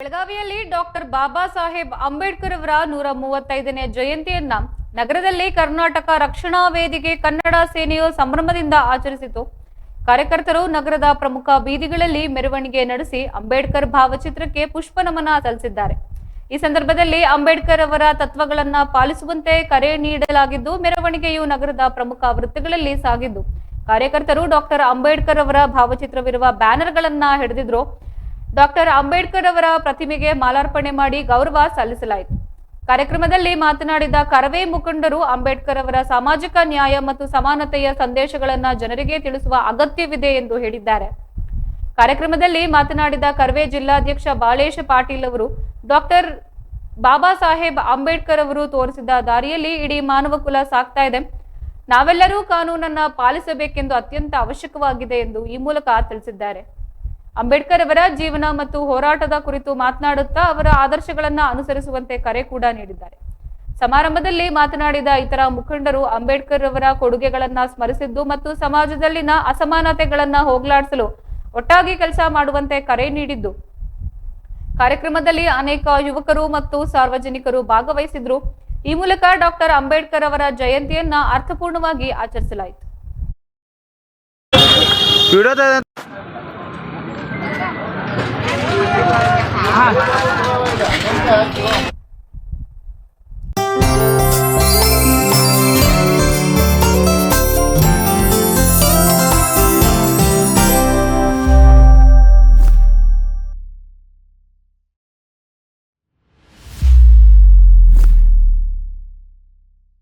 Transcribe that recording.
ಬೆಳಗಾವಿಯಲ್ಲಿ ಡಾಕ್ಟರ್ ಬಾಬಾ ಸಾಹೇಬ್ ಅಂಬೇಡ್ಕರ್ ಅವರ 135ನೇ ಜಯಂತಿಯನ್ನ ನಗರದಲ್ಲಿ ಕರ್ನಾಟಕ ರಕ್ಷಣಾ ವೇದಿಕೆ ಕನ್ನಡ ಸೇನೆಯು ಸಂಭ್ರಮದಿಂದ ಆಚರಿಸಿತು. ಕಾರ್ಯಕರ್ತರು ನಗರದ ಪ್ರಮುಖ ಬೀದಿಗಳಲ್ಲಿ ಮೆರವಣಿಗೆ ನಡೆಸಿ ಅಂಬೇಡ್ಕರ್ ಭಾವಚಿತ್ರಕ್ಕೆ ಪುಷ್ಪ ನಮನ ಸಲ್ಲಿಸಿದ್ದಾರೆ. ಈ ಸಂದರ್ಭದಲ್ಲಿ ಅಂಬೇಡ್ಕರ್ ಅವರ ತತ್ವಗಳನ್ನು ಪಾಲಿಸುವಂತೆ ಕರೆ ನೀಡಲಾಗಿದ್ದು, ಮೆರವಣಿಗೆಯು ನಗರದ ಪ್ರಮುಖ ವೃತ್ತಗಳಲ್ಲಿ ಸಾಗಿದ್ದು, ಕಾರ್ಯಕರ್ತರು ಡಾಕ್ಟರ್ ಅಂಬೇಡ್ಕರ್ ಅವರ ಭಾವಚಿತ್ರವಿರುವ ಬ್ಯಾನರ್ಗಳನ್ನ ಹಿಡಿದಿದ್ರು. ಡಾಕ್ಟರ್ ಅಂಬೇಡ್ಕರ್ ಅವರ ಪ್ರತಿಮೆಗೆ ಮಾಲಾರ್ಪಣೆ ಮಾಡಿ ಗೌರವ ಸಲ್ಲಿಸಲಾಯಿತು. ಕಾರ್ಯಕ್ರಮದಲ್ಲಿ ಮಾತನಾಡಿದ ಕರವೇ ಮುಖಂಡರು, ಅಂಬೇಡ್ಕರ್ ಅವರ ಸಾಮಾಜಿಕ ನ್ಯಾಯ ಮತ್ತು ಸಮಾನತೆಯ ಸಂದೇಶಗಳನ್ನು ಜನರಿಗೆ ತಿಳಿಸುವ ಅಗತ್ಯವಿದೆ ಎಂದು ಹೇಳಿದ್ದಾರೆ. ಕಾರ್ಯಕ್ರಮದಲ್ಲಿ ಮಾತನಾಡಿದ ಕರವೇ ಜಿಲ್ಲಾಧ್ಯಕ್ಷ ಬಾಳೇಶ ಪಾಟೀಲ್ ಅವರು, ಡಾಕ್ಟರ್ ಬಾಬಾ ಸಾಹೇಬ್ ಅಂಬೇಡ್ಕರ್ ಅವರು ತೋರಿಸಿದ ದಾರಿಯಲ್ಲಿ ಇಡೀ ಮಾನವ ಕುಲ ಸಾಗ್ತಾ ಇದೆ. ನಾವೆಲ್ಲರೂ ಕಾನೂನನ್ನ ಪಾಲಿಸಬೇಕೆಂದು ಅತ್ಯಂತ ಅವಶ್ಯಕವಾಗಿದೆ ಎಂದು ಈ ಮೂಲಕ ತಿಳಿಸಿದ್ದಾರೆ. ಅಂಬೇಡ್ಕರ್ ಅವರ ಜೀವನ ಮತ್ತು ಹೋರಾಟದ ಕುರಿತು ಮಾತನಾಡುತ್ತಾ ಅವರ ಆದರ್ಶಗಳನ್ನು ಅನುಸರಿಸುವಂತೆ ಕರೆ ಕೂಡ ನೀಡಿದ್ದಾರೆ. ಸಮಾರಂಭದಲ್ಲಿ ಮಾತನಾಡಿದ ಇತರ ಮುಖಂಡರು ಅಂಬೇಡ್ಕರ್ ಅವರ ಕೊಡುಗೆಗಳನ್ನು ಸ್ಮರಿಸಿದ್ದು ಮತ್ತು ಸಮಾಜದಲ್ಲಿನ ಅಸಮಾನತೆಗಳನ್ನು ಹೋಗಲಾಡಿಸಲು ಒಟ್ಟಾಗಿ ಕೆಲಸ ಮಾಡುವಂತೆ ಕರೆ ನೀಡಿದ್ದು, ಕಾರ್ಯಕ್ರಮದಲ್ಲಿ ಅನೇಕ ಯುವಕರು ಮತ್ತು ಸಾರ್ವಜನಿಕರು ಭಾಗವಹಿಸಿದ್ರು. ಈ ಮೂಲಕ ಡಾಕ್ಟರ್ ಅಂಬೇಡ್ಕರ್ ಅವರ ಜಯಂತಿಯನ್ನ ಅರ್ಥಪೂರ್ಣವಾಗಿ ಆಚರಿಸಲಾಯಿತು.